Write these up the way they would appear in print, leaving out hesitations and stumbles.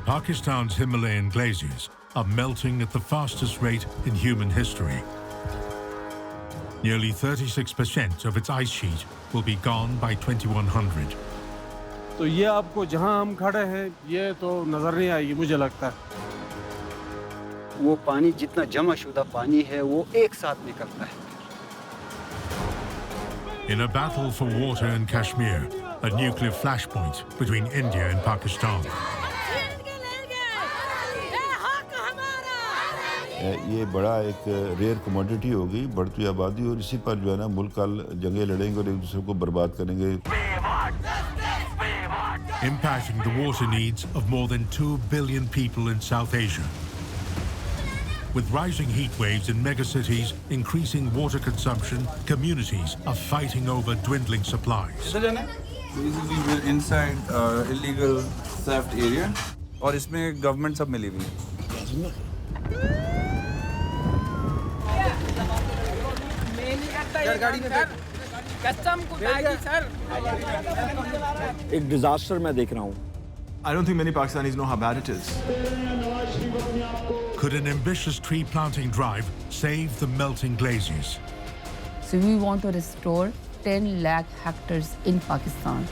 Pakistan's Himalayan glaciers are melting at the fastest rate in human history. Nearly 36% of its ice sheet will be gone by 2100. तो ये आपको जहां हम खड़े हैं ये तो नजर नहीं आएगी मुझे लगता है। वो पानी जितना जमा शुदा पानी है वो एक साथ निकलता है। In a battle for water in Kashmir, a nuclear flashpoint between India and Pakistan. ये बड़ा एक रेयर कमोडिटी होगी, बढ़ती आबादी, और इसी पर जो है ना मुल्क कल जंगें लड़ेंगे और एक दूसरे को बर्बाद करेंगे। Impacting the water needs of more than 2 billion people in South Asia. With rising heat waves in megacities, increasing water consumption, communities are fighting over dwindling supplies. Basically, we're inside illegal theft area, और इसमें government सब मिली हुई है। एक disaster मैं देख रहा हूँ। I don't think many Pakistanis know how bad it is. Could an ambitious tree planting drive save the melting glaciers? So we want to restore 10 lakh hectares in Pakistan.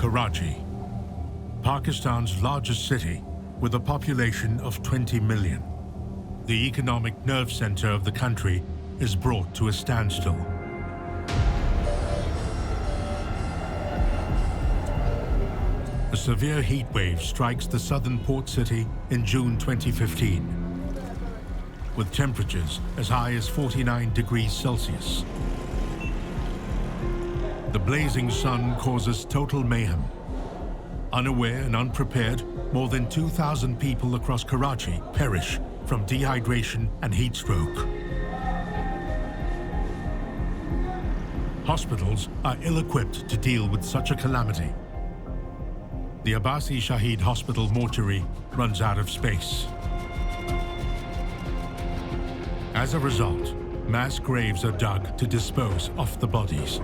Karachi, Pakistan's largest city with a population of 20 million. The economic nerve center of the country is brought to a standstill. A severe heat wave strikes the southern port city in June 2015, with temperatures as high as 49 degrees Celsius. The blazing sun causes total mayhem. Unaware and unprepared, more than 2,000 people across Karachi perish from dehydration and heat stroke. Hospitals are ill-equipped to deal with such a calamity. The Abbasi Shaheed Hospital mortuary runs out of space. As a result, mass graves are dug to dispose of the bodies.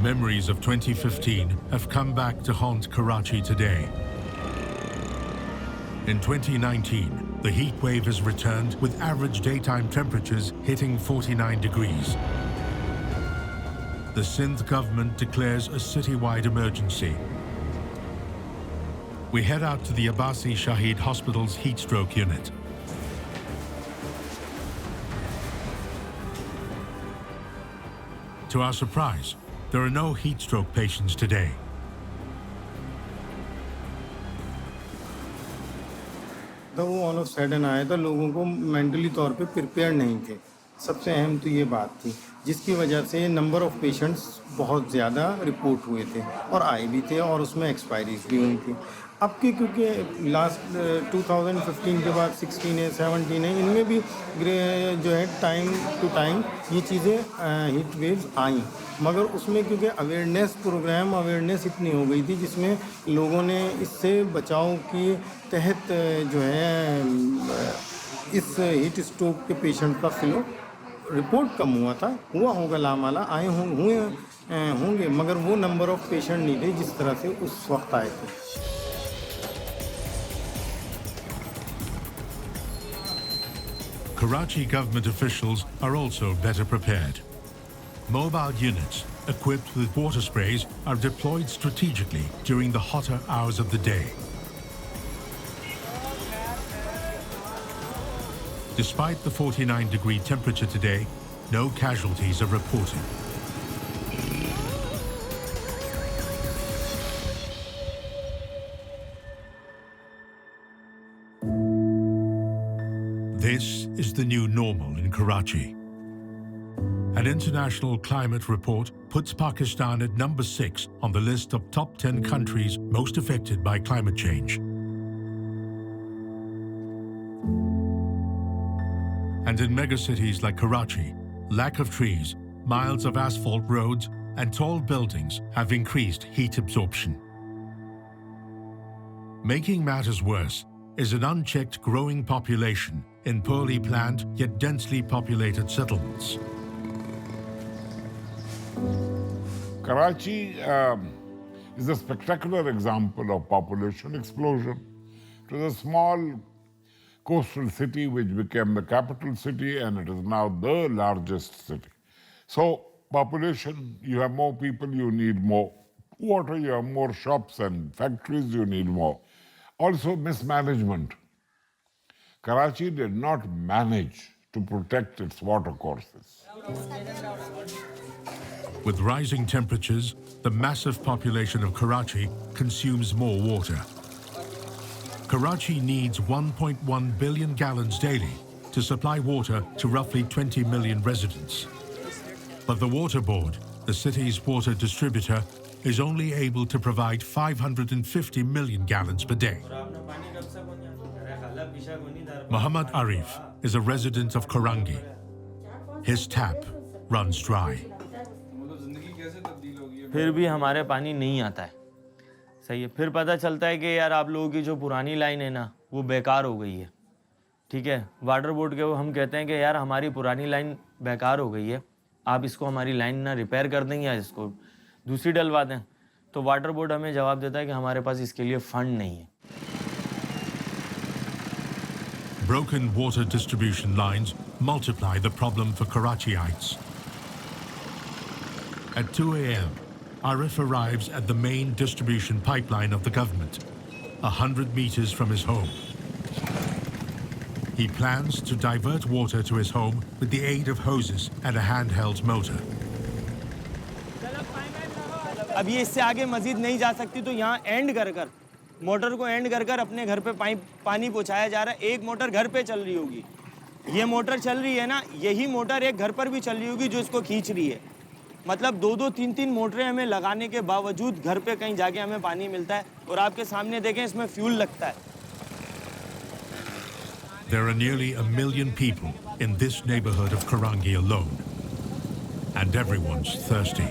Memories of 2015 have come back to haunt Karachi today. In 2019, the heat wave has returned with average daytime temperatures hitting 49 degrees. The Sindh government declares a citywide emergency. We head out to the Abbasi Shaheed Hospital's heat stroke unit. To our surprise, there are no heat stroke patients today. तो वो all of sudden आया था, लोगों को mentally तौर पे prepare नहीं थे। सबसे अहम तो ये बात थी, जिसकी वजह से नंबर ऑफ पेशेंट्स बहुत ज़्यादा रिपोर्ट हुए थे और आए भी थे और उसमें एक्सपायरीज भी हुई थी। अब के क्योंकि लास्ट 2015 के बाद 16 है 17 है, इनमें भी जो है टाइम टू टाइम ये चीज़ें हीट वेव्स आई, मगर उसमें क्योंकि अवेयरनेस इतनी हो गई थी जिसमें लोगों ने इससे बचाव के तहत जो है इस हीट स्ट्रोक के पेशेंट का फ्लो रिपोर्ट कम हुआ था, हुआ होगा लामाला, आए होंगे, मगर वो नंबर ऑफ पेशेंट नहीं थे जिस तरह से उस वक्त आए थे। Karachi government officials are also better prepared. Mobile units equipped with water sprays are deployed strategically during the hotter hours of the day. Despite the 49-degree temperature today, no casualties are reported. This is the new normal in Karachi. An international climate report puts Pakistan at number 6 on the list of top 10 countries most affected by climate change. And in megacities like Karachi, lack of trees, miles of asphalt roads, and tall buildings have increased heat absorption. Making matters worse is an unchecked growing population in poorly planned yet densely populated settlements. Karachi is a spectacular example of population explosion. It was a small coastal city which became the capital city, and it is now the largest city. So population, you have more people, you need more water, you have more shops and factories, you need more. Also mismanagement. Karachi did not manage to protect its watercourses. With rising temperatures, the massive population of Karachi consumes more water. Karachi needs 1.1 billion gallons daily to supply water to roughly 20 million residents. But the Water Board, the city's water distributor, is only able to provide 550 million gallons per day. Muhammad Arif is a resident of Karangi. His tap runs dry. फिर भी हमारे पानी नहीं आता है, सही है। फिर पता चलता है कि यार आप लोगों की जो पुरानी लाइन है ना वो बेकार हो गई है, ठीक है। वाटर बोर्ड के वो हम कहते हैं कि यार हमारी पुरानी लाइन बेकार हो गई है, आप इसको हमारी लाइन ना रिपेयर कर दें या इसको दूसरी डलवा दें। तो वाटर बोर्ड हमें जवाब देता है कि हमारे पास इसके लिए फंड नहीं है। Broken water distribution lines multiply the problem for Karachiites. At 2 a.m., Arif arrives at the main distribution pipeline of the government, 100 meters from his home. He plans to divert water to his home with the aid of hoses and a handheld motor. अब ये इससे आगे मजीद नहीं जा सकती, तो यहाँ and कर मोटर को एंड कर अपने घर पे पानी पहुँचाया जा रहा है। एक मोटर घर पे चल रही होगी, ये मोटर चल रही है ना, यही मोटर एक घर पर भी चल रही होगी जो इसको खींच रही है। मतलब 2-2, 3-3 मोटरें हमें लगाने के बावजूद घर पे कहीं जाके हमें पानी मिलता है। और आपके सामने देखें इसमें फ्यूल लगता है। There are nearly 1 million people in this neighborhood of Karangi alone, and everyone's thirsty.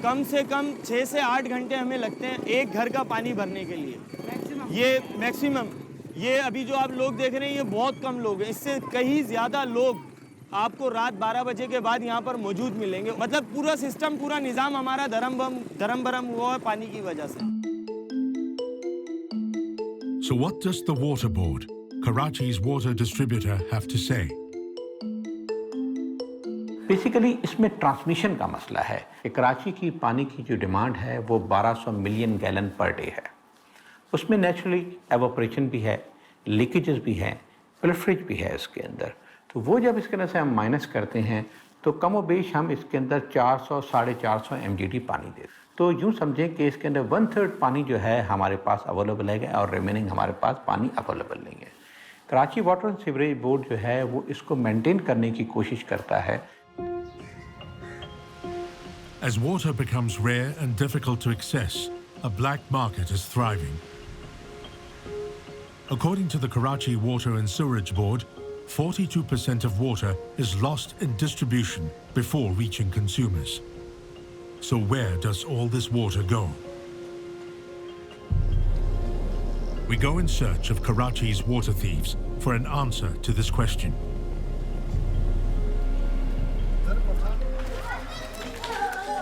कम से कम 6 से 8 घंटे हमें लगते हैं एक घर का पानी भरने के लिए। ये मैक्सिमम, ये अभी जो आप लोग देख रहे हैं ये बहुत कम लोग हैं, इससे कहीं ज़्यादा लोग आपको रात 12 बजे के बाद यहाँ पर मौजूद मिलेंगे। मतलब पूरा सिस्टम, पूरा निज़ाम हमारा धर्म भरम हुआ है पानी की वजह से। So what does the Water Board, Karachi's water distributor, have to say? Basically इसमें ट्रांसमिशन का मसला है कि कराची की पानी की जो डिमांड है वो 1200 मिलियन गैलन पर डे है। उसमें नेचुरली एवोपरेशन भी है, लीकेजेस भी हैं, प्रोलिफरेशन भी है इसके अंदर। तो वो जब इसके अंदर से हम माइनस करते हैं तो कम व बेश हम इसके अंदर 400-450 MGD पानी देते। तो यूँ समझें कि इसके अंदर 1/3 पानी जो है हमारे पास अवेलेबल है और रिमेनिंग हमारे पास पानी अवेलेबल नहीं है। Karachi water and sewerage board जो है वो इसको मेंटेन करने की कोशिश करता है। As water becomes rare and difficult to access, a black market is thriving. According to the Karachi Water and Sewerage Board, 42% of water is lost in distribution before reaching consumers. So where does all this water go? We go in search of Karachi's water thieves for an answer to this question.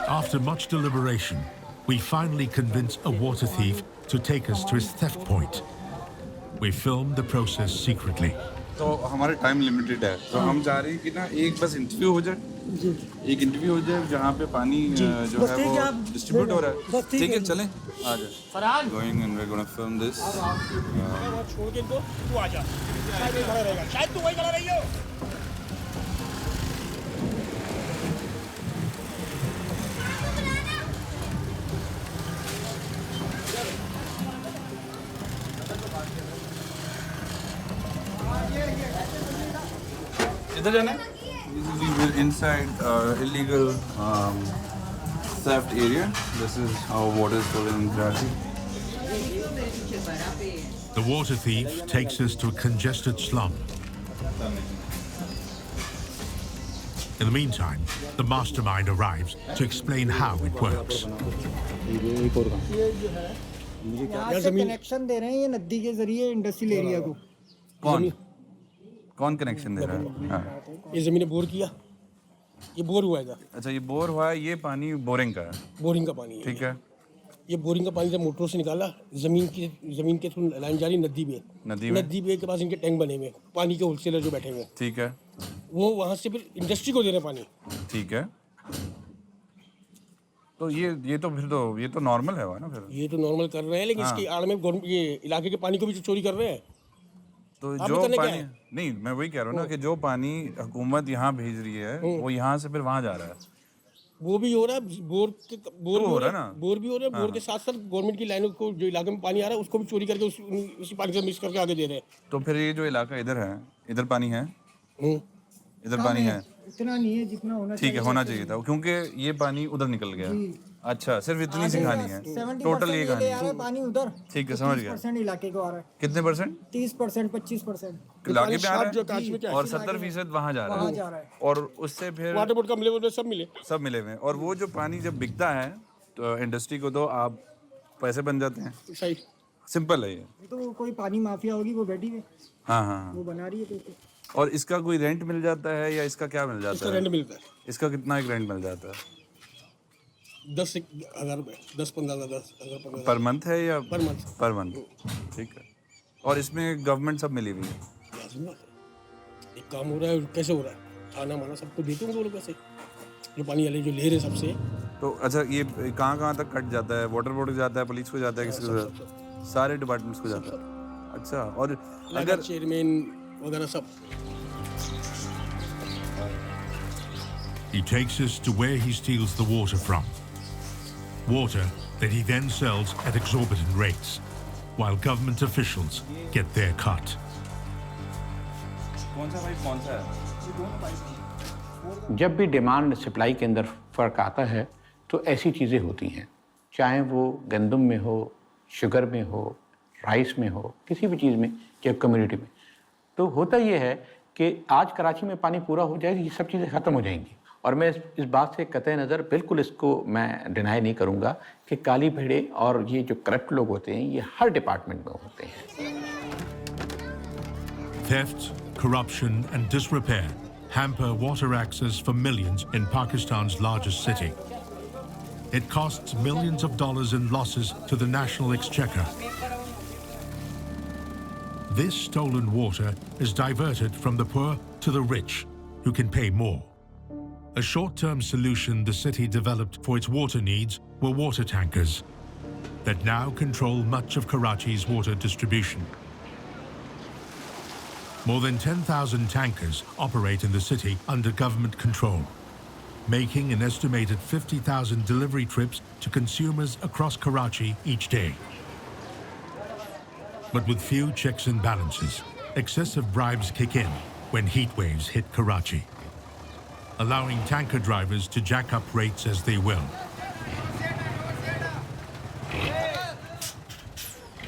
After much deliberation, we finally convince a water thief to take us to his theft point. We film the process secretly. तो हमारा time limited है, तो हम चाह रहे हैं कि ना एक बस इंटरव्यू हो जाए, एक इंटरव्यू हो जाए जहाँ पे पानी जो है वो डिस्ट्रीब्यूट हो रहा है। ठीक है, चलें, आ जाए। Going and we're gonna film this. छोड़ के इनको, तू आ जा, शायद खड़ा रहेगा, शायद तू वही खड़ा रही हो। इधर जाना है? We're inside illegal theft area. This is how water is stolen in Karachi. The water thief takes us to a congested slum. In the meantime, the mastermind arrives to explain how it works. यहाँ से connection दे रहे हैं ये नदी के जरिए industrial area को। कौन कनेक्शन दे रहा है? हाँ। ये जमीन बोर किया, ये बोर हुआ है। अच्छा, ये बोर हुआ है, ये पानी बोरिंग का है। बोरिंग का पानी है। ठीक है। ये बोरिंग का पानी जब मोटरों से निकाला, जमीन के थ्रू लाइन जा रही नदी में। नदी में के पास इनके टैंक बने हुए, पानी के होलसेलर जो बैठे हुए। ठीक है। वो वहाँ से फिर इंडस्ट्री को दे रहे पानी। ठीक है। तो ये तो नॉर्मल है ना फिर? ये तो नॉर्मल कर रहे हैं, लेकिन इसकी आड़ में ये इलाके के पानी को भी चोरी कर रहे हैं। तो जो पानी नहीं, मैं वही कह रहा हूँ ना कि जो पानी हुकूमत यहाँ भेज रही है वो यहाँ से फिर वहाँ जा रहा है। वो भी हो रहा है, बोर हो रहा है ना, बोर भी हो रहा है। बोर के साथ साथ गवर्नमेंट की लाइनों को जो इलाके में पानी आ रहा है उसको भी चोरी करके उसी पानी से मिक्स करके आगे दे रहे हैं। तो फिर ये जो इलाका इधर है, इधर पानी है, इधर पानी है, इतना नहीं है जितना होना चाहिए। ठीक है, होना चाहिए था, क्योंकि ये पानी उधर निकल गया। अच्छा, सिर्फ इतनी सी कहानी है, टोटल ये कहानी है। पानी उधर, ठीक है, समझ गया। 30% इलाके को आ रहा है। कितने परसेंट? 30%, 25% इलाके में आ रहा है, और 70% वहाँ जा रहा है। और उससे फिर वाटर बोर्ड का मिले सब मिले हुए। और वो जो पानी जब बिकता है तो इंडस्ट्री को तो आप पैसे बन जाते हैं। सही, सिंपल है ये। तो कोई पानी माफिया होगी, वो बैठी है। हाँ, वो बना रही है पैसे। और इसका कोई रेंट मिल जाता है या इसका क्या मिल जाता है? रेंट मिलता है। इसका कितना एक रेंट मिल जाता है? 10,000 रुपये, 10-15,000 पर मंथ है या पर मंथ? ठीक है। और इसमें गवर्नमेंट सब मिली हुई है? एक काम हो रहा है, कैसे हो रहा है, खाना माना सबको देते होंगे वो लोग पैसे, जो पानी वाले जो ले रहे सबसे। तो अच्छा, ये कहाँ तक कट जाता है? वाटर बोर्ड को जाता है, पुलिस को जाता है, किसको जाता है? सारे डिपार्टमेंट्स को जाता है। अच्छा, और अगर चेयरमैन वगैरह सब। He takes us to where he steals the water from. Water that he then sells at exorbitant rates, while government officials get their cut. कौन सा पाइप कौन सा है? जब भी डिमांड सप्लाई के अंदर फ़र्क आता है तो ऐसी चीज़ें होती हैं, चाहे वो गंदम में हो, शुगर में हो, राइस में हो, किसी भी चीज़ में या कम्युनिटी में। तो होता ये है कि आज कराची में पानी पूरा हो जाएगा, ये सब चीज़ें ख़त्म हो जाएंगी। और मैं इस बात से कतई नज़र बिल्कुल इसको मैं डिनाई नहीं करूँगा कि काली भेड़े और ये जो करप्ट लोग होते हैं ये हर डिपार्टमेंट में होते हैं। Theft, corruption and disrepair hamper water access for millions in Pakistan's largest city. It costs millions of dollars in losses to the national exchequer. This stolen water is diverted from the poor to the rich, who can pay more. A short-term solution the city developed for its water needs were water tankers that now control much of Karachi's water distribution. More than 10,000 tankers operate in the city under government control, making an estimated 50,000 delivery trips to consumers across Karachi each day. But with few checks and balances, excessive bribes kick in when heat waves hit Karachi, allowing tanker drivers to jack up rates as they will.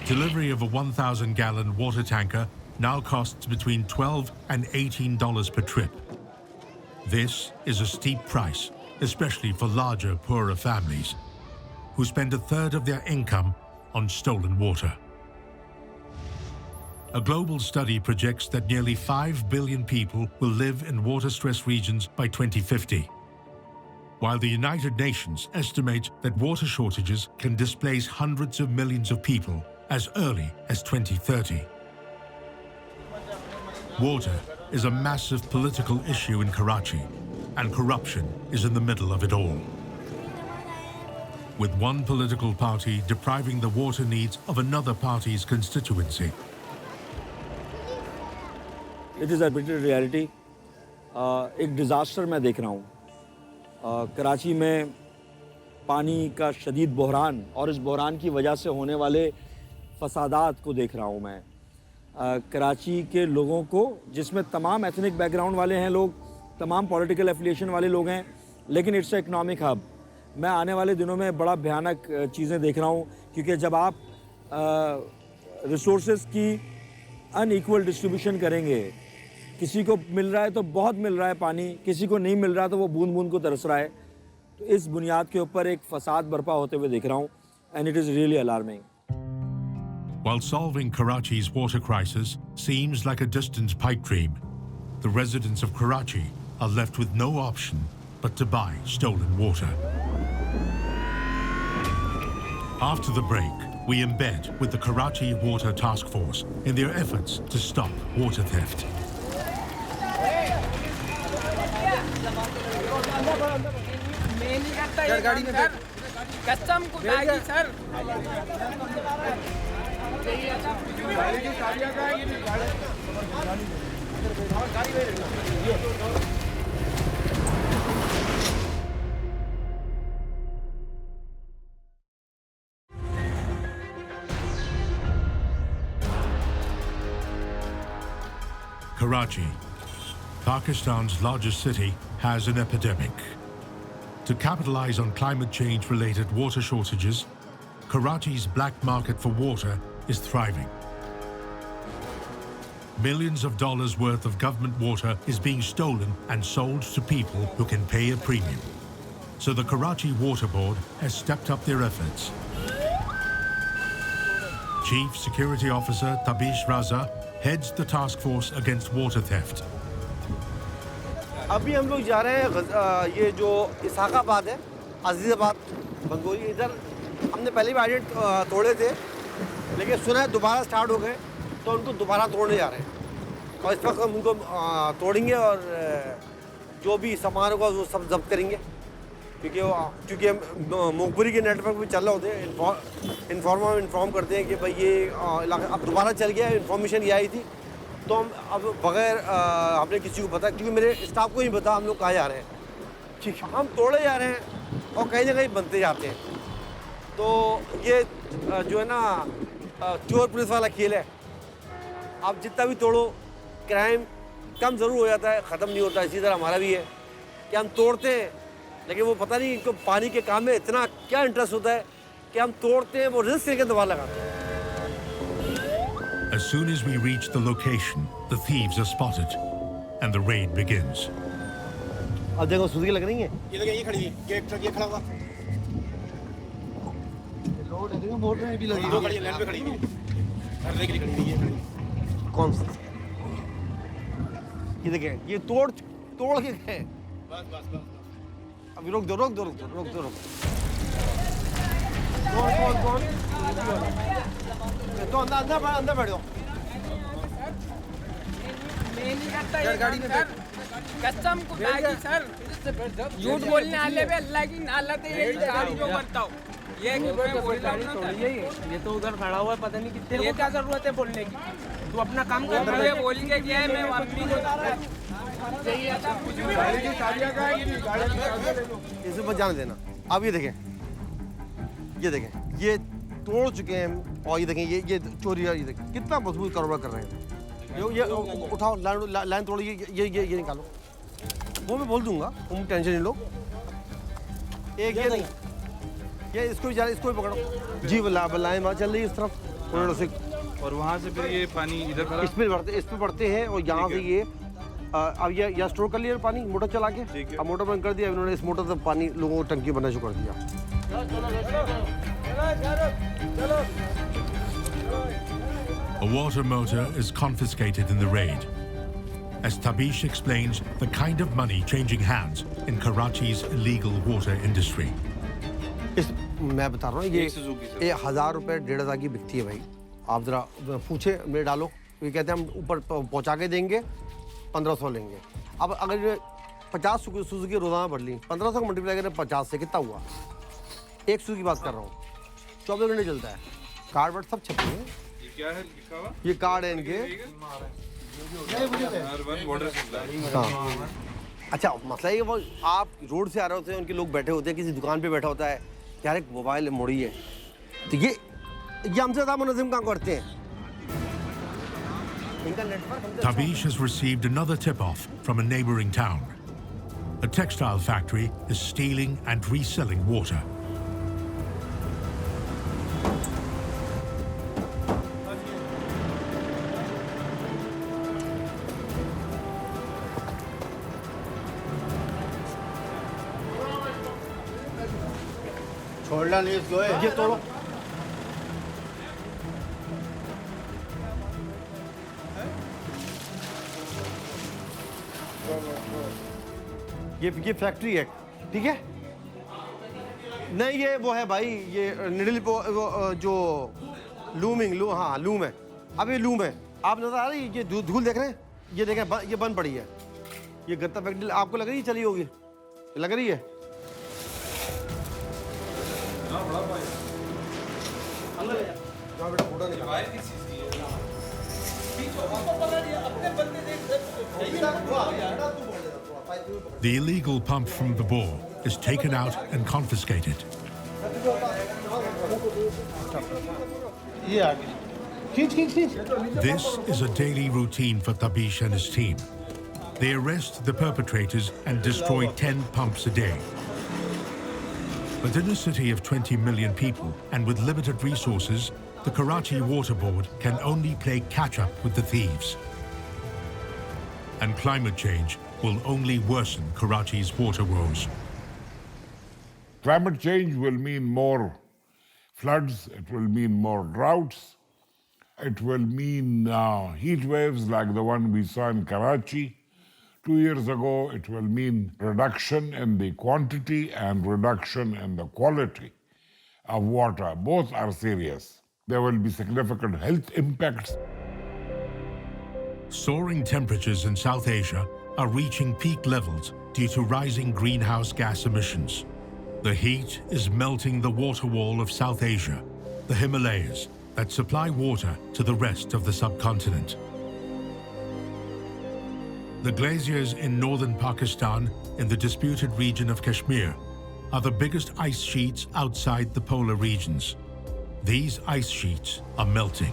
Delivery of a 1,000-gallon water tanker now costs between $12 and $18 per trip. This is a steep price, especially for larger, poorer families, who spend a third of their income on stolen water. A global study projects that nearly 5 billion people will live in water-stressed regions by 2050, while the United Nations estimates that water shortages can displace hundreds of millions of people as early as 2030. Water is a massive political issue in Karachi, and corruption is in the middle of it all, with one political party depriving the water needs of another party's constituency. It is a bitter reality. एक disaster मैं देख रहा हूँ कराची में पानी का शदीद बहरान और इस बहरान की वजह से होने वाले फसादात को देख रहा हूँ मैं कराची के लोगों को, जिसमें तमाम एथनिक बैकग्राउंड वाले हैं लोग, तमाम पॉलिटिकल एफिलिएशन वाले लोग हैं, लेकिन इट्स ए इकनॉमिक हब। मैं आने वाले दिनों में बड़ा भयानक चीज़ें देख रहा हूँ, क्योंकि जब आप रिसोर्सेज की अनइक्वल डिस्ट्रीब्यूशन करेंगे, किसी को मिल रहा है तो बहुत मिल रहा है पानी, किसी को नहीं मिल रहा तो वो बूंद बूंद को तरस रहा है, तो इस बुनियाद के ऊपर एक फसाद बर्पा होते हुए देख रहा हूँ, and it is really alarming. While solving Karachi's water crisis seems like a distant pipe dream, the residents of Karachi are left with no option but to buy stolen water. After the break, we embed with the Karachi Water Task Force in their efforts to stop water theft. Karachi, Pakistan's largest city, has an epidemic. To capitalize on climate change-related water shortages, Karachi's black market for water is thriving. Millions of dollars worth of government water is being stolen and sold to people who can pay a premium. So the Karachi Water Board has stepped up their efforts. Chief Security Officer Tabish Raza heads the task force against water theft. अभी हम लोग जा रहे हैं ये जो इसाकाबाद है, अजीज़ाबाद, बंगोली, इधर हमने पहले भी आइडेंट तोड़े थे, लेकिन सुना है दोबारा स्टार्ट हो गए, तो उनको दोबारा तोड़ने जा रहे हैं। और इस वक्त हम उनको तोड़ेंगे और जो भी सामान होगा वो सब जब्त करेंगे, क्योंकि हम मुखबरी के नेटवर्क में चल रहे होते हैं, इन्फॉर्म करते हैं कि भाई ये इलाका अब दोबारा चल गया, इन्फॉर्मेशन ये आई थी, तो हम अब बगैर हमने किसी को पता, क्योंकि मेरे स्टाफ को ही पता हम लोग कहाँ जा रहे हैं, ठीक है, हम तोड़े जा रहे हैं और कहीं ना कहीं बनते जाते हैं। तो ये जो है ना चोर पुलिस वाला खेल है, आप जितना भी तोड़ो क्राइम कम ज़रूर हो जाता है, ख़त्म नहीं होता। इसी तरह हमारा भी है कि हम तोड़ते हैं, लेकिन वो पता नहीं इनको पानी के काम में इतना क्या इंटरेस्ट होता है कि हम तोड़ते हैं, वो रिस्क लेके दबा लगाते हैं। As soon as we reach the location, the thieves are spotted, and the raid begins. अब देखो सूदी लग रही है। ये देखिए, ये खड़ी है, ये ट्रक ये खड़ा हुआ। लोड है, देखो बोल रहे हैं भी लगी। दो खड़ी है, लाइन पे खड़ी है। भरने के लिए खड़ी है, ये खड़ी। कौन सा? ये देखिए, ये तोड़ के गए। बस। अभी रोक दो। कौन? तो अंदर बैठ जाओ। मैं नहीं करता ये गाड़ी में कसम को बाकी सर झूठ बोलने वाले पे अल्लाह की नालत है, ये काम क्यों करता हूँ? ये ये तो उधर खड़ा हुआ है, पता नहीं कितने, ये क्या जरूरत है बोलने की? तू अपना काम कर रहा है, बोल के गया है, मैं वापस इसे मत जाने देना। अब ये देखें, ये तोड़ चुके हैं, और ये देखें ये चोरी, ये देखें कितना मजबूत कारोबार कर रहे हैं। ये उठाओ, लाइन तोड़ो, ये निकालो, वो मैं बोल दूंगा, तुम टेंशन नहीं लो। एक ये नहीं, ये इसको भी पकड़ो जी, लाइन वहाँ चल रही है इस तरफ, और वहाँ से फिर ये पानी इधर इस पे बढ़ते हैं, और यहाँ से ये अब ये स्टोर कर लिया पानी मोटर चला के, अब मोटर बंद कर दिया इन्होंने, इस मोटर से पानी लोगों को टंकी बनना शुरू कर दिया। A water motor is confiscated in the raid. As Tabish explains the kind of money changing hands in Karachi's illegal water industry. मैं बता रहा हूँ ये 1000 रुपए 1500 की बिकती है भाई आप जरा पूछे में डालो ये कहते हैं हम ऊपर पहुंचा के देंगे 1500 लेंगे अब अगर ये 50 सुजुकी रोजाना भर ली 1500 का मल्टीप्लाई करें 50 से कितना हुआ एक सुजुकी की बात कर रहा हूँ 24 घंटे चलता है कार्ड वर्ड सब छपे हैं ये क्या है लिखा हुआ ये कार्ड है इनके हाँ अच्छा मसला ये वो आप रोड से आ रहे होते हैं उनके लोग बैठे होते हैं किसी दुकान पे बैठा होता है यार एक मोबाइल मुड़ी है तो ये हमसे ज़्यादा मुनज़्ज़म काम करते हैं Tabish has received another tip-off from a neighboring town. A textile factory is stealing and reselling water. छोड़ना नहीं इसको ये तोड़ो ये फैक्ट्री है ठीक है नहीं ये वो है भाई ये निडल वो जो लूम हाँ लूम है अब ये लूम है आप नजर आ रही ये धूल देख रहे हैं ये देखें ये बंद पड़ी है ये गत्ता फैक्ट्री आपको लग रही है चली होगी लग रही है The illegal pump from the bore is taken out and confiscated. This is a daily routine for Tabish and his team. They arrest the perpetrators and destroy 10 pumps a day. But in a city of 20 million people and with limited resources, the Karachi Water Board can only play catch-up with the thieves. And climate change will only worsen Karachi's water woes. Climate change will mean more floods, it will mean more droughts, it will mean heat waves like the one we saw in Karachi. 2 years ago, it will mean reduction in the quantity and reduction in the quality of water. Both are serious. There will be significant health impacts. Soaring temperatures in South Asia are reaching peak levels due to rising greenhouse gas emissions. The heat is melting the water wall of South Asia, the Himalayas, that supply water to the rest of the subcontinent. The glaciers in northern Pakistan, in the disputed region of Kashmir, are the biggest ice sheets outside the polar regions. These ice sheets are melting.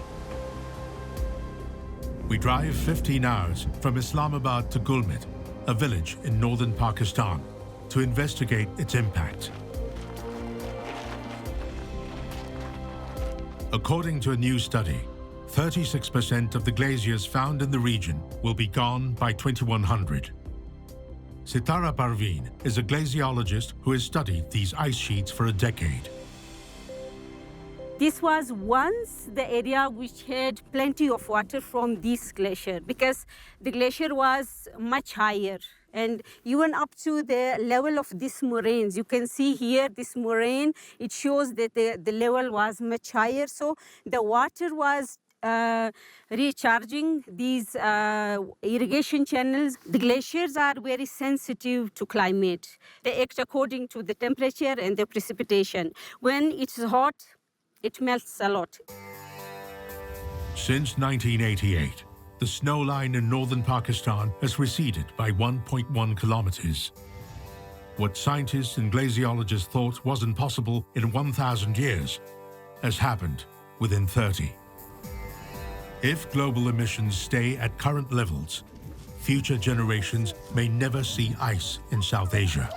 We drive 15 hours from Islamabad to Gulmit, a village in northern Pakistan, to investigate its impact. According to a new study, 36% of the glaciers found in the region will be gone by 2100. Sitara Parveen is a glaciologist who has studied these ice sheets for a decade. This was once the area which had plenty of water from this glacier because the glacier was much higher and even up to the level of this moraines. You can see here this moraine, it shows that the level was much higher. So the water was recharging these irrigation channels. The glaciers are very sensitive to climate. They act according to the temperature and the precipitation. When it's hot, it melts a lot. Since 1988, the snow line in northern Pakistan has receded by 1.1 kilometers. What scientists and glaciologists thought wasn't possible in 1,000 years has happened within 30. If global emissions stay at current levels, future generations may never see ice in South Asia.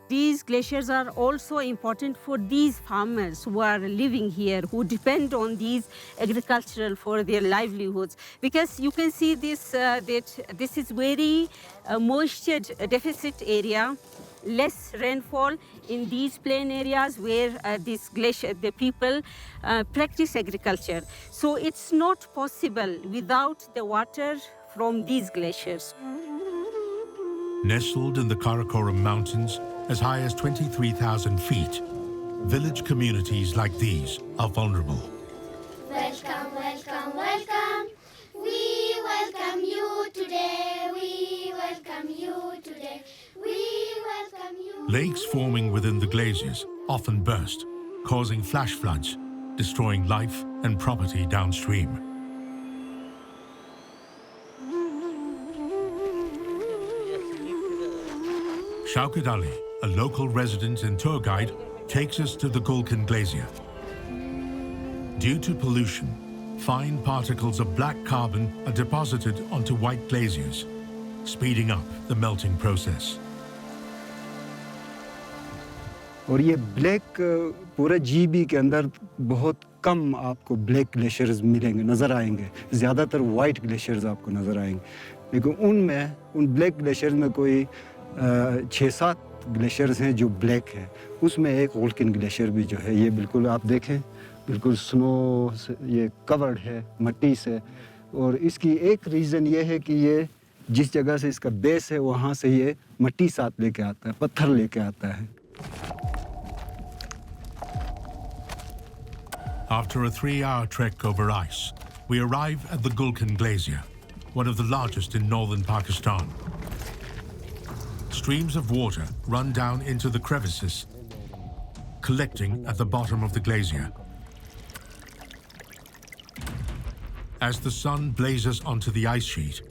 These glaciers are also important for these farmers who are living here, who depend on these agricultural for their livelihoods. Because you can see this, that this is very moisture deficit area. less rainfall in these plain areas where this glacier, the people practice agriculture. So it's not possible without the water from these glaciers. Nestled in the Karakoram Mountains, as high as 23,000 feet, village communities like these are vulnerable. Welcome, welcome, welcome. We welcome you today. We welcome you today. We welcome you. Lakes forming within the glaciers often burst, causing flash floods, destroying life and property downstream. Shaukat Ali, a local resident and tour guide, takes us to the Gulkan Glacier. Due to pollution, fine particles of black carbon are deposited onto white glaciers, speeding up the melting process. और ये black पूरे GB के अंदर बहुत कम आपको black glaciers मिलेंगे, नज़र आएंगे. ज़्यादातर वाइट ग्लेशियर्स आपको नज़र आएंगे. लेकिन उन ब्लैक ग्लेशियर्स में कोई 6-7 ग्लेशियर्स हैं जो ब्लैक हैं. उसमें एक वोल्कन ग्लेशियर भी जो है, ये बिल्कुल आप देखें, बिल्कुल स्नो से ये कवर्ड है, मट्टी से. और इसकी एक रीज़न ये है कि ये जिस जगह से इसका बेस है वहाँ से ये मट्टी साथ लेके आता है, पत्थर लेके आता है. After a 3-hour trek over ice, we arrive at the Gulkan Glacier, one of the largest in northern Pakistan. Streams of water run down into the crevices, collecting at the bottom of the glacier. As the sun blazes onto the ice sheet,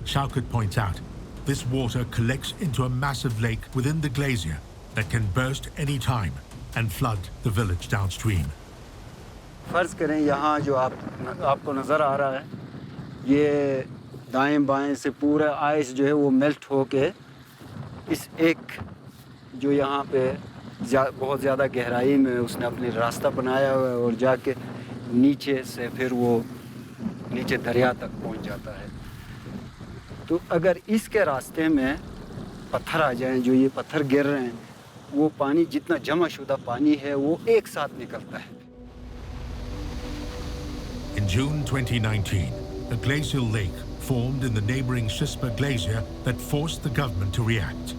Shaukat points out, this water collects into a massive lake within the glacier that can burst any time and flood the village downstream. फ़र्ज़ करें यहाँ जो आपको नज़र आ रहा है, ये दाएं बाएं से पूरा आइस जो है वो मेल्ट होके इस एक जो यहाँ पे बहुत ज़्यादा गहराई में उसने अपनी रास्ता बनाया हुआ है और जाके नीचे से फिर वो नीचे दरिया तक पहुँच जाता है. तो अगर इसके रास्ते में पत्थर आ जाएं, जो ये पत्थर गिर रहे हैं, वो पानी जितना जमा शुदा पानी है वो एक साथ निकलता है. In June 2019, a glacial lake formed in the neighboring Shispa Glacier that forced the government to react.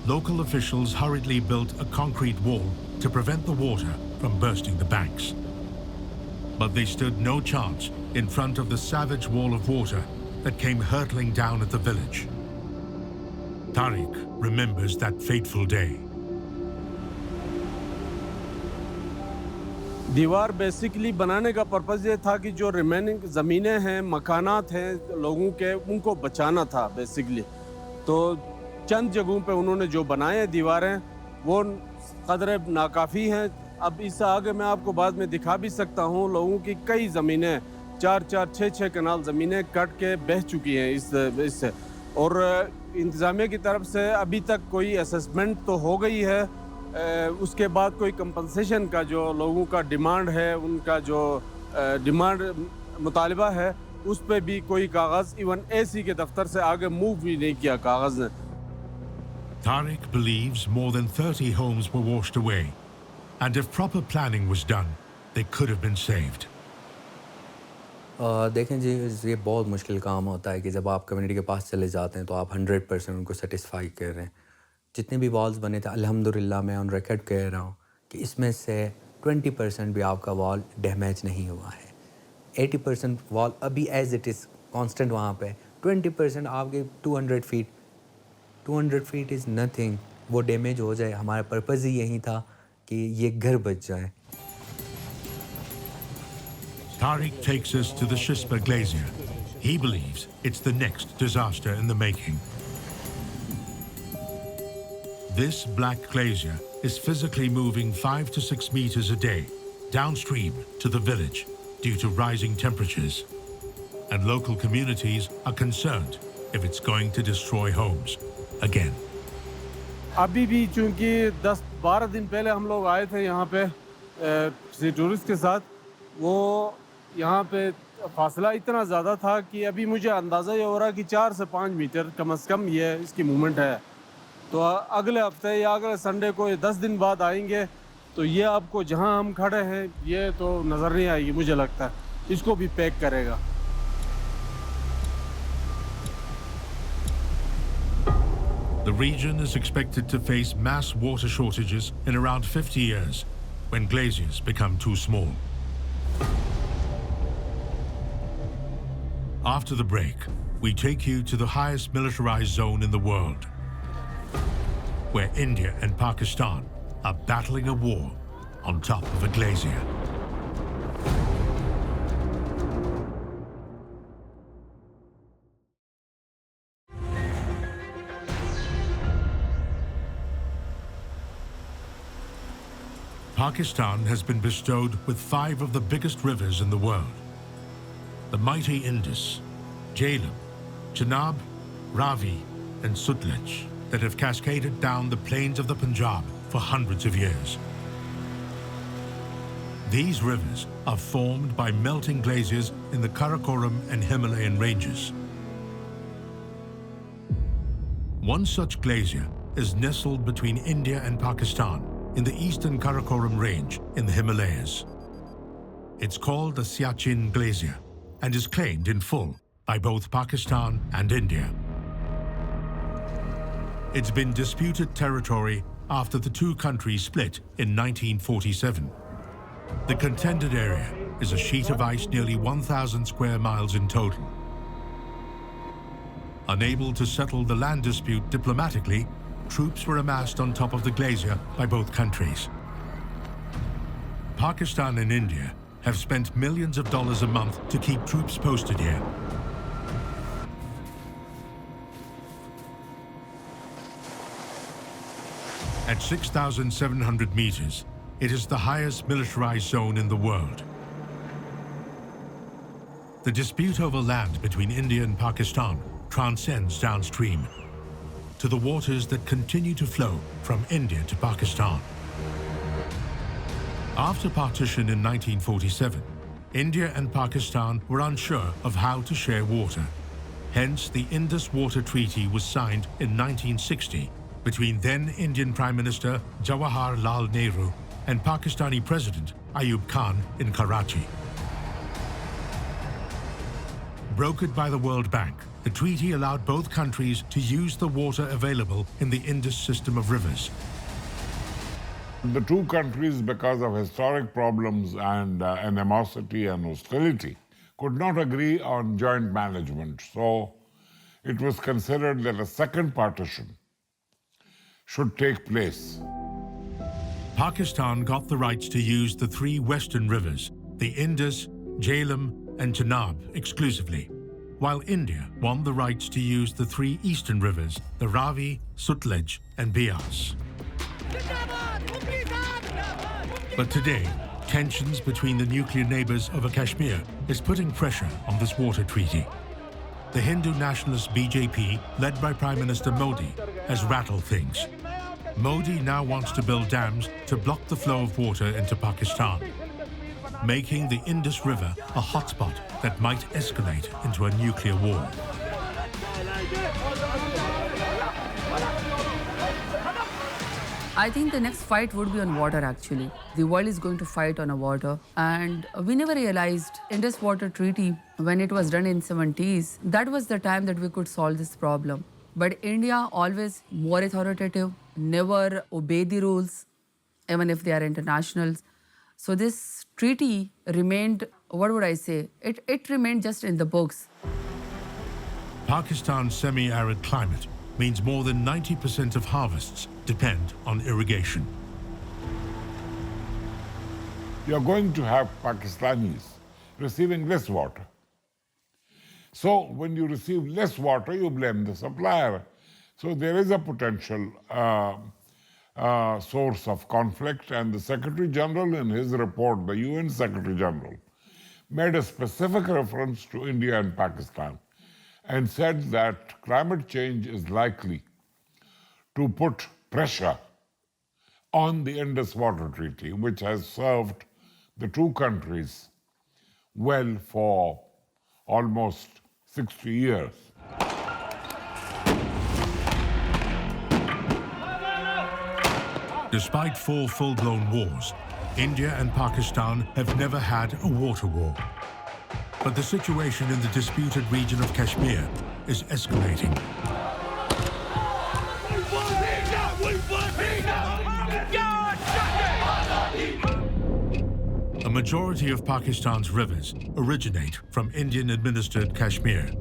Local officials hurriedly built a concrete wall to prevent the water from bursting the banks. But they stood no chance in front of the savage wall of water that came hurtling down at the village. Tariq remembers that fateful day. दीवार basically बनाने का purpose ये था कि जो remaining ज़मीनें हैं, मकानात हैं लोगों के, उनको बचाना था बेसिकली. तो चंद जगहों पे उन्होंने जो बनाए दीवारें वो कदरे नाकाफ़ी हैं. अब इससे आगे मैं आपको बाद में दिखा भी सकता हूँ, लोगों की कई ज़मीनें 4-4, 6-6 कनाल ज़मीनें कट के बह चुकी हैं इससे. और इंतज़ामिया की तरफ से अभी तक कोई असेसमेंट तो हो गई है, उसके बाद कोई कंपनसेशन का जो लोगों का डिमांड है, उनका जो डिमांड मुतालिबा है, उस पे भी कोई कागज़ इवन एसी के दफ्तर से आगे मूव भी नहीं किया कागज़ ने. Tariq believes more than 30 homes were washed away, and if proper planning was done, they could have been saved. देखें जी, ये बहुत मुश्किल काम होता है कि जब आप कम्युनिटी के पास चले जाते हैं तो आप 100% उनको सेटिस्फाई कर रहे हैं. जितने भी वॉल्स बने थे, अल्हम्दुलिल्लाह मैं ऑन रिकॉर्ड कह रहा हूँ कि इसमें से 20% भी आपका वॉल डैमेज नहीं हुआ है. 80% वॉल अभी एज इट इज़ कांस्टेंट वहाँ पे. 20% आपके 200 फीट इज़ नथिंग. वो डैमेज हो जाए, हमारा पर्पज़ ही यही था कि ये घर बच जाए. Tariq takes us to the Shispa Glacier. He believes it's the next disaster in the making. This black glacier is physically moving 5 to 6 meters a day downstream to the village due to rising temperatures. And local communities are concerned if it's going to destroy homes again. अभी भी चूँकि 10-12 दिन पहले हम लोग आए थे यहाँ पे टूरिस्ट के साथ, वो यहाँ पे फासला इतना ज़्यादा था कि अभी मुझे अंदाज़ा ये हो रहा कि 4 से 5 मीटर कम से कम ये इसकी मूवमेंट है। तो अगले हफ्ते या अगले संडे को 10 दिन बाद आएंगे तो ये आपको जहाँ हम खड़े हैं ये तो नज़र नहीं आएगी, मुझे लगता है इसको भी पैक करेगा। The region is expected to face mass water shortages in around 50 years when glaciers become too small. After the break, we take you to the highest militarized zone in the world, where India and Pakistan are battling a war on top of a glacier. Pakistan has been bestowed with 5 of the biggest rivers in the world. The mighty Indus, Jhelum, Chenab, Ravi, and Sutlej that have cascaded down the plains of the Punjab for hundreds of years. These rivers are formed by melting glaciers in the Karakoram and Himalayan ranges. One such glacier is nestled between India and Pakistan in the eastern Karakoram range in the Himalayas. It's called the Siachen Glacier and is claimed in full by both Pakistan and India. It's been disputed territory after the two countries split in 1947. The contended area is a sheet of ice nearly 1,000 square miles in total. Unable to settle the land dispute diplomatically, troops were amassed on top of the glacier by both countries. Pakistan and India have spent millions of dollars a month to keep troops posted here. At 6,700 meters, it is the highest militarized zone in the world. The dispute over land between India and Pakistan transcends downstream to the waters that continue to flow from India to Pakistan. After partition in 1947, India and Pakistan were unsure of how to share water. Hence, the Indus Water Treaty was signed in 1960 between then Indian Prime Minister Jawaharlal Nehru and Pakistani President Ayub Khan in Karachi. Brokered by the World Bank, the treaty allowed both countries to use the water available in the Indus system of rivers. The two countries, because of historic problems and animosity and hostility, could not agree on joint management. So it was considered that a second partition should take place. Pakistan got the rights to use the 3 western rivers, the Indus, Jhelum, and Chenab, exclusively, while India won the rights to use the 3 eastern rivers, the Ravi, Sutlej, and Beas. But today, tensions between the nuclear neighbors of Kashmir is putting pressure on this water treaty. The Hindu nationalist BJP, led by Prime Minister Modi, has rattled things. Modi now wants to build dams to block the flow of water into Pakistan, making the Indus River a hotspot that might escalate into a nuclear war. I think the next fight would be on water actually. The world is going to fight on a water, and we never realized Indus Water Treaty when it was done in 70s, that was the time that we could solve this problem. But India always more authoritative, never obey the rules, even if they are internationals. So this treaty remained, what would I say? It remained just in the books. Pakistan's semi-arid climate means more than 90% of harvests depend on irrigation. You're going to have Pakistanis receiving less water. So when you receive less water, you blame the supplier. So there is a potential source of conflict, and the Secretary General in his report, the UN Secretary General, made a specific reference to India and Pakistan and said that climate change is likely to put pressure on the Indus Water Treaty, which has served the two countries well for almost 60 years. Despite 4 full-blown wars, India and Pakistan have never had a water war. But the situation in the disputed region of Kashmir is escalating. A majority of Pakistan's rivers originate from Indian-administered Kashmir.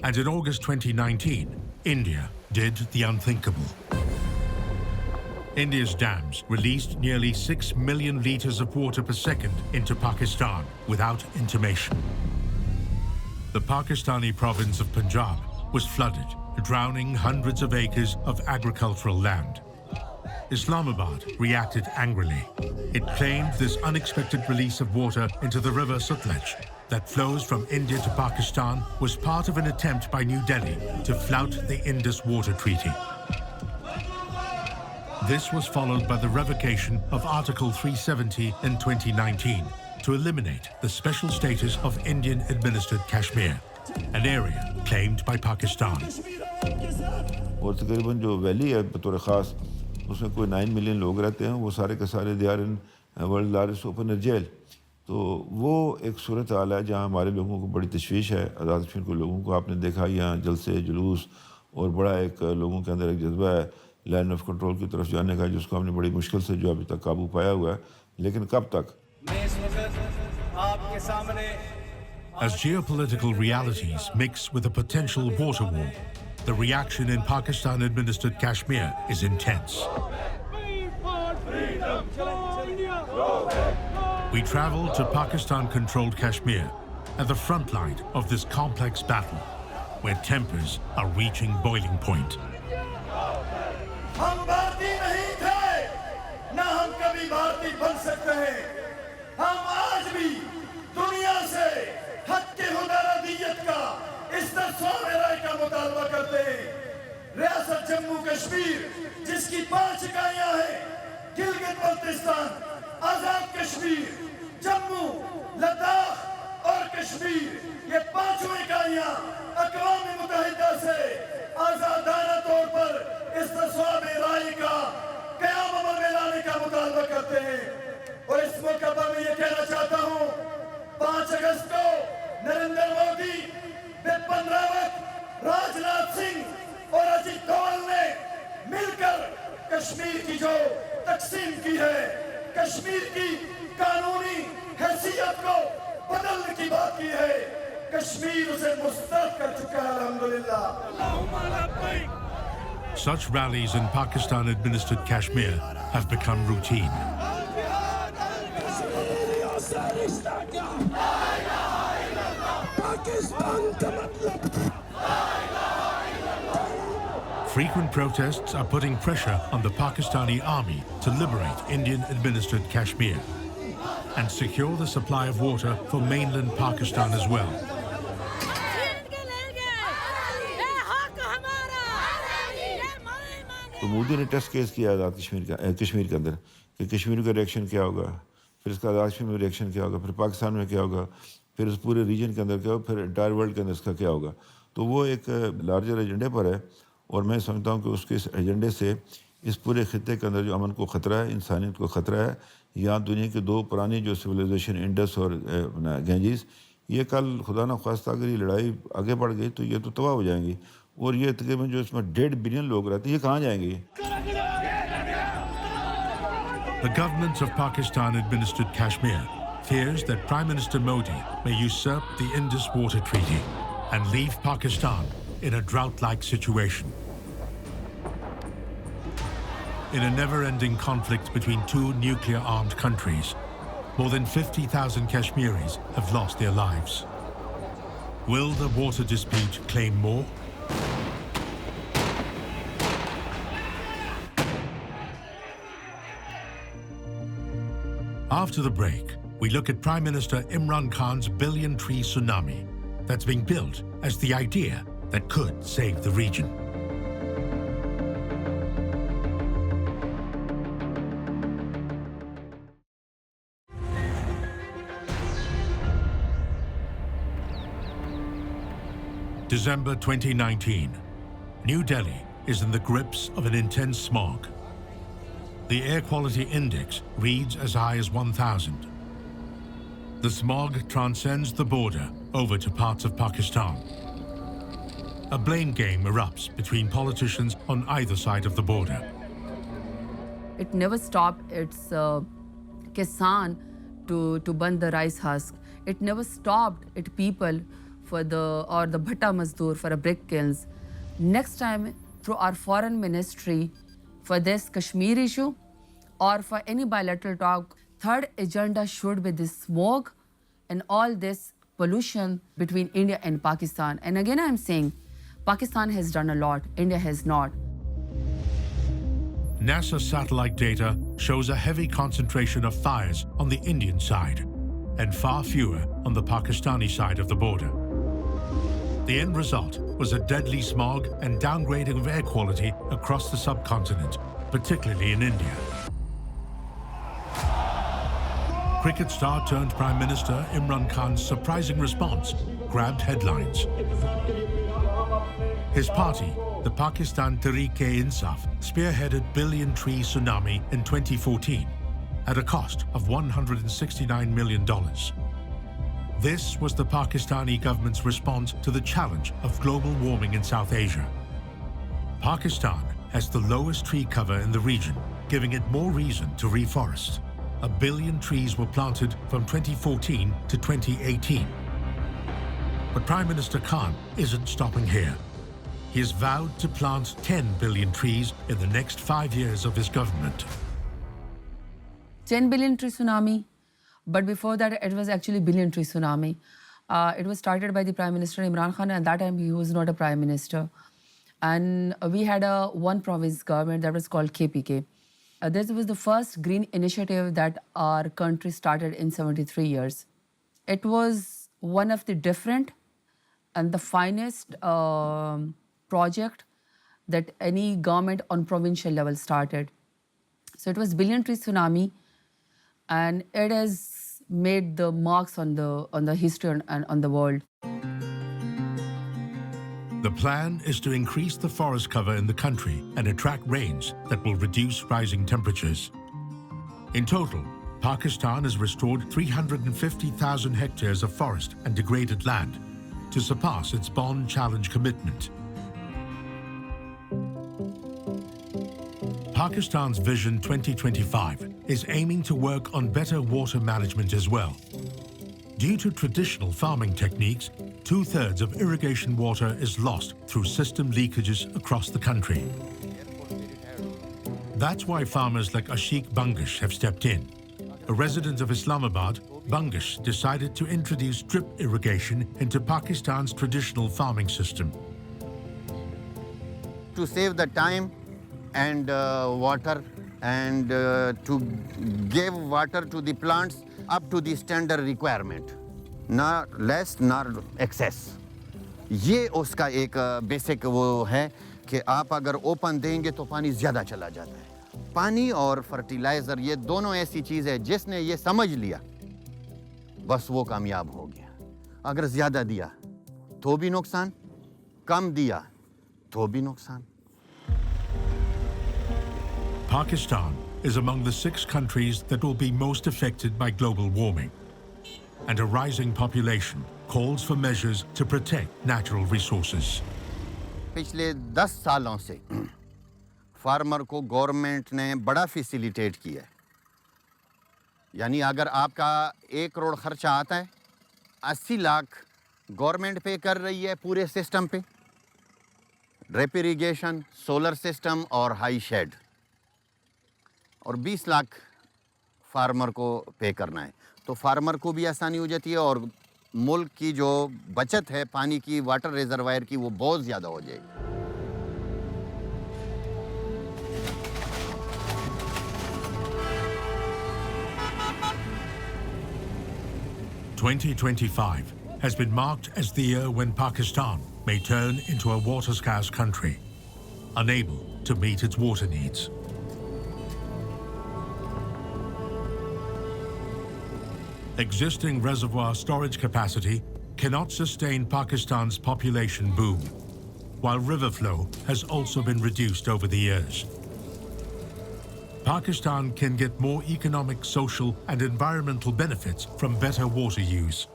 And in August 2019, India did the unthinkable. India's dams released nearly 6 million litres of water per second into Pakistan without intimation. The Pakistani province of Punjab was flooded, drowning hundreds of acres of agricultural land. Islamabad reacted angrily. It claimed this unexpected release of water into the river Sutlej that flows from India to Pakistan was part of an attempt by New Delhi to flout the Indus Water Treaty. This was followed by the revocation of Article 370 in 2019 to eliminate the special status of Indian-administered Kashmir, an area claimed by Pakistan. और तकरीबन जो valley है बतौर ख़ास उसमें कोई 9 million लोग रहते हैं वो सारे के सारे they are in world largest open air jail तो वो एक सूरत हाल है जहाँ हमारे लोगों को बड़ी तशवीश है आज़ाद कश्मीर के लोगों को आपने देखा यहाँ जलसे जुलूस और बड़ा एक लोगों के अंदर एक जज्बा है लाइन ऑफ कंट्रोल की तरफ जाने का जिसको हमने बड़ी मुश्किल से जो अभी तक काबू पाया हुआ है लेकिन कब तक As geopolitical realities mix with a potential water war, the reaction in Pakistan-administered Kashmir is intense. We travel to Pakistan-controlled Kashmir at the front line of this complex battle, where tempers are reaching boiling point. हम भारतीय नहीं थे, ना हम कभी भारतीय बन सकते हैं। हम आज भी दुनिया से हक के हुदारदियत का इस दस्तावेज़ राय का मुतालबा करते हैं। रियासत जम्मू कश्मीर जिसकी 5 इकाइयां हैं, गिलगित बल्तिस्तान, आजाद कश्मीर, जम्मू, लद्दाख और कश्मीर, ये 5 इकाइयां अक़वाम मुत्तहिदा से आजादाना तौर पर इस दस्तावेज़ राय का क़याम अमल में लाने का मुतालबा करते हैं। और इस मौके पर मैं ये कहना चाहता हूँ 5 अगस्त को नरेंद्र मोदी, बिपिन रावत, राजनाथ सिंह और अजित डोभाल ने मिलकर कश्मीर की जो तकसीम की है, कश्मीर की कानूनी हैसियत को बदलने की बात की है, कश्मीर उसे मुस्तरद कर चुका है अल्हम्दुलिल्लाह। Such rallies in Pakistan-administered Kashmir have become routine. Frequent protests are putting pressure on the Pakistani army to liberate Indian-administered Kashmir and secure the supply of water for mainland Pakistan as well. तो मोदी ने test case किया आज़ाद कश्मीर के अंदर कि कश्मीर का reaction क्या होगा, फिर इसका आज़ाद कश्मीर में रिएक्शन क्या होगा, फिर पाकिस्तान में क्या होगा, फिर उस पूरे रीजन के अंदर क्या होगा, फिर एंटायर वर्ल्ड के अंदर इसका क्या होगा। तो वो एक लार्जर एजेंडे पर है और मैं समझता हूँ कि उसके इस एजेंडे से इस पूरे खित्ते के अंदर जो अमन को ख़तरा है, इंसानियत को ख़तरा है। यहाँ दुनिया की 2 पुरानी जो सिविलाइजेशन इंडस और गैंजीज, ये कल खुदा न ख्वास्ता अगर ये लड़ाई आगे बढ़ गई तो ये तो तबाह हो जाएंगी और ये तकरीबन जो इसमें 1.5 बिलियन लोग रहते हैं ये कहाँ जाएंगे। The government of Pakistan-administered Kashmir fears that Prime Minister Modi may usurp the Indus Water Treaty and leave Pakistan in a drought-like situation. In a never-ending conflict between 2 nuclear-armed countries, more than 50,000 Kashmiris have lost their lives. Will the water dispute claim more? After the break, we look at Prime Minister Imran Khan's billion-tree tsunami that's being built as the idea that could save the region. December 2019. New Delhi is in the grips of an intense smog. The air quality index reads as high as 1,000. The smog transcends the border over to parts of Pakistan. A blame game erupts between politicians on either side of the border. It never stopped its kisan to burn the rice husk. It never stopped its people for the bhatta mazdoor for the brick kilns. Next time, through our foreign ministry, for this Kashmir issue or for any bilateral talk, third agenda should be this smog and all this pollution between India and Pakistan. And again, I'm saying, Pakistan has done a lot, India has not. NASA satellite data shows a heavy concentration of fires on the Indian side and far fewer on the Pakistani side of the border. The end result was a deadly smog and downgrading of air quality across the subcontinent, particularly in India. Cricket star turned Prime Minister Imran Khan's surprising response grabbed headlines. His party, the Pakistan Tehreek-e-Insaf, spearheaded billion-tree tsunami in 2014 at a cost of $169 million. This was the Pakistani government's response to the challenge of global warming in South Asia. Pakistan has the lowest tree cover in the region, giving it more reason to reforest. 1 billion trees were planted from 2014 to 2018. But Prime Minister Khan isn't stopping here. He has vowed to plant 10 billion trees in the next 5 years of his government. 10 billion tree tsunami, but before that it was actually billion tree tsunami. It was started by the Prime Minister Imran Khan, and at that time he was not a Prime Minister. And we had a one province government that was called KPK. This was the first green initiative that our country started in 73 years. It was one of the different and the finest project that any government on provincial level started. So it was billion tree tsunami, and it has made the marks on the history and on the world. The plan is to increase the forest cover in the country and attract rains that will reduce rising temperatures. In total, Pakistan has restored 350,000 hectares of forest and degraded land to surpass its Bonn Challenge commitment. Pakistan's Vision 2025 is aiming to work on better water management as well. Due to traditional farming techniques, 2/3 of irrigation water is lost through system leakages across the country. That's why farmers like Ashiq Bangish have stepped in. A resident of Islamabad, Bangish decided to introduce drip irrigation into Pakistan's traditional farming system. To save the time and water and to give water to the plants up to the standard requirement, not less nor excess. ये उसका एक basic वो है कि आप अगर open देंगे तो पानी ज़्यादा चला जाता है. पानी और फर्टिलाइज़र ये दोनों ऐसी चीज़ है जिसने ये समझ लिया बस वो कामयाब हो गया. अगर ज़्यादा दिया तो भी नुकसान, कम दिया तो भी नुकसान. Pakistan is among the 6 countries that will be most affected by global warming. And a rising population calls for measures to protect natural resources. पिछले 10 सालों से फार्मर को गवर्नमेंट ने बड़ा फैसिलिटेट किया है. यानी अगर आपका 1 करोड़ खर्चा आता है, 80 लाख गवर्नमेंट पे कर रही है पूरे सिस्टम पे. ड्रिप इरिगेशन, सोलर सिस्टम और हाई शेड. और 20 लाख फार्मर को पे करना है. तो फार्मर को भी आसानी हो जाती है और मुल्क की जो बचत है पानी की, वाटर रिजर्वायर की, वो बहुत ज़्यादा हो जाएगी. 2025 has been marked as the year when Pakistan may turn into a water-scarce country, unable to meet its water needs. Existing reservoir storage capacity cannot sustain Pakistan's population boom, while river flow has also been reduced over the years. Pakistan can get more economic, social, and environmental benefits from better water use.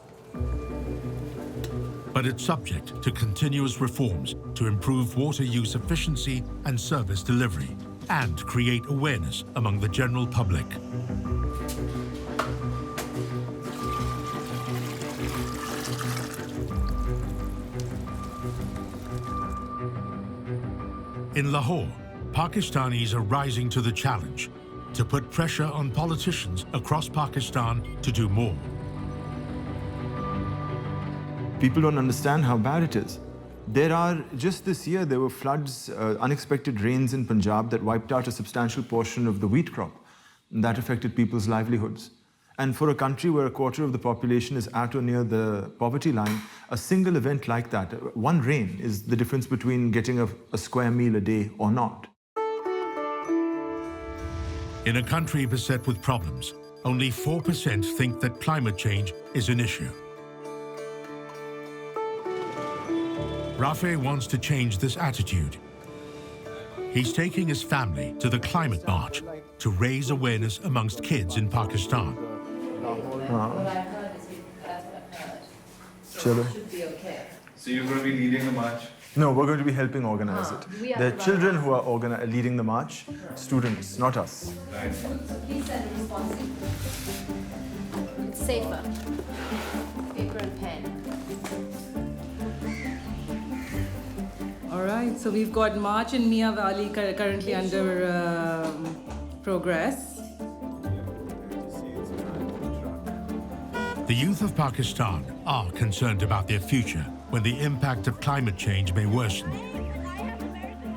But it's subject to continuous reforms to improve water use efficiency and service delivery, and create awareness among the general public. In Lahore, Pakistanis are rising to the challenge to put pressure on politicians across Pakistan to do more. People don't understand how bad it is. Just this year, there were floods, unexpected rains in Punjab that wiped out a substantial portion of the wheat crop. And that affected people's livelihoods. And for a country where a quarter of the population is at or near the poverty line, a single event like that, one rain, is the difference between getting a square meal a day or not. In a country beset with problems, only 4% think that climate change is an issue. Rafe wants to change this attitude. He's taking his family to the climate march to raise awareness amongst kids in Pakistan. Chalo. So you're going to be leading the march? No, we're going to be helping organize it. There are children who are leading the march, students, not us. Please send a response. It's safer. Paper and pen. All right, so we've got March in Mia Valley currently under progress. The youth of Pakistan are concerned about their future when the impact of climate change may worsen.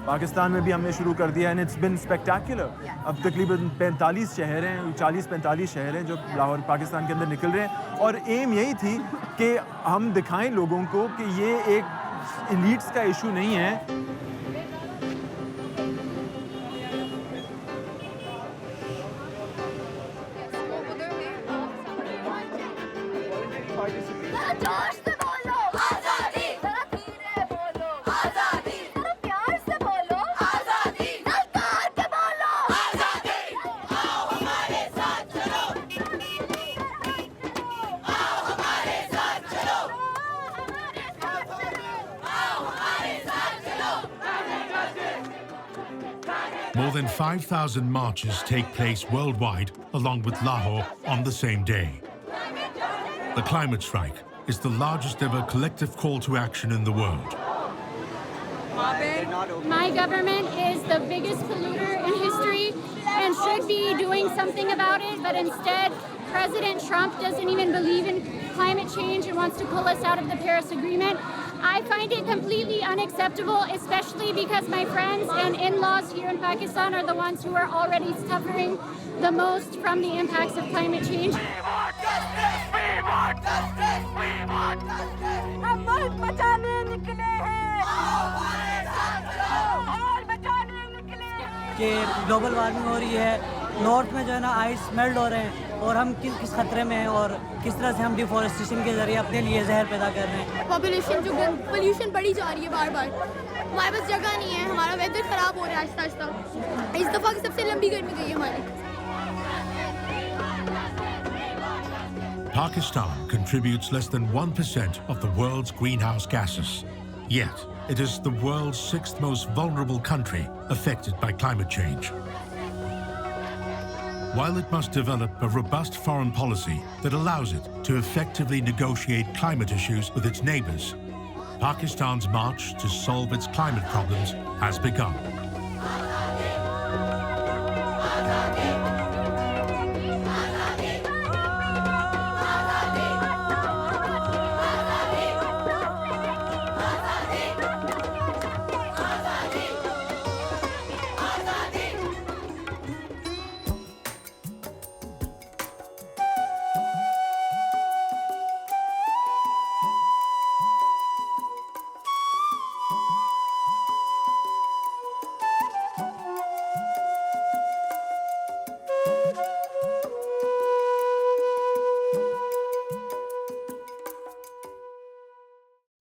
Pakistan में भी हमने शुरू कर दिया and it's been spectacular. अब तकरीबन 45 शहर हैं, 40-45 शहर हैं जो लाहौर पाकिस्तान के अंदर निकल रहे हैं और एम यही थी कि हम दिखाएं लोगों को कि ये एक elites का इशू नहीं है. More than 5,000 marches take place worldwide along with Lahore on the same day. The climate strike is the largest ever collective call to action in the world. My government is the biggest polluter in history and should be doing something about it, but instead President Trump doesn't even believe in climate change and wants to pull us out of the Paris Agreement. I find it completely unacceptable, especially because my friends and in-laws here in Pakistan are the ones who are already suffering the most from the impacts of climate change. कि global warming हो रही है, north में जो है ना ice melt हो रहे हैं और हम किस खतरे में हैं और किस तरह से हम डिफॉरेस्टेशन के जरिए अपने लिए जहर पैदा कर रहे हैं. पोल्यूशन बढ़ी जा रही है बार-बार. हमारे पास जगह नहीं है, हमारा वेदर खराब हो रहा है आहिस्ता-आहिस्ता. इस दफा की सबसे लंबी गर्मी गई है हमारी. Pakistan contributes less than 1% of the world's greenhouse gases. Yet, it is the world's 6th most vulnerable country affected by climate change. While it must develop a robust foreign policy that allows it to effectively negotiate climate issues with its neighbors, Pakistan's march to solve its climate problems has begun.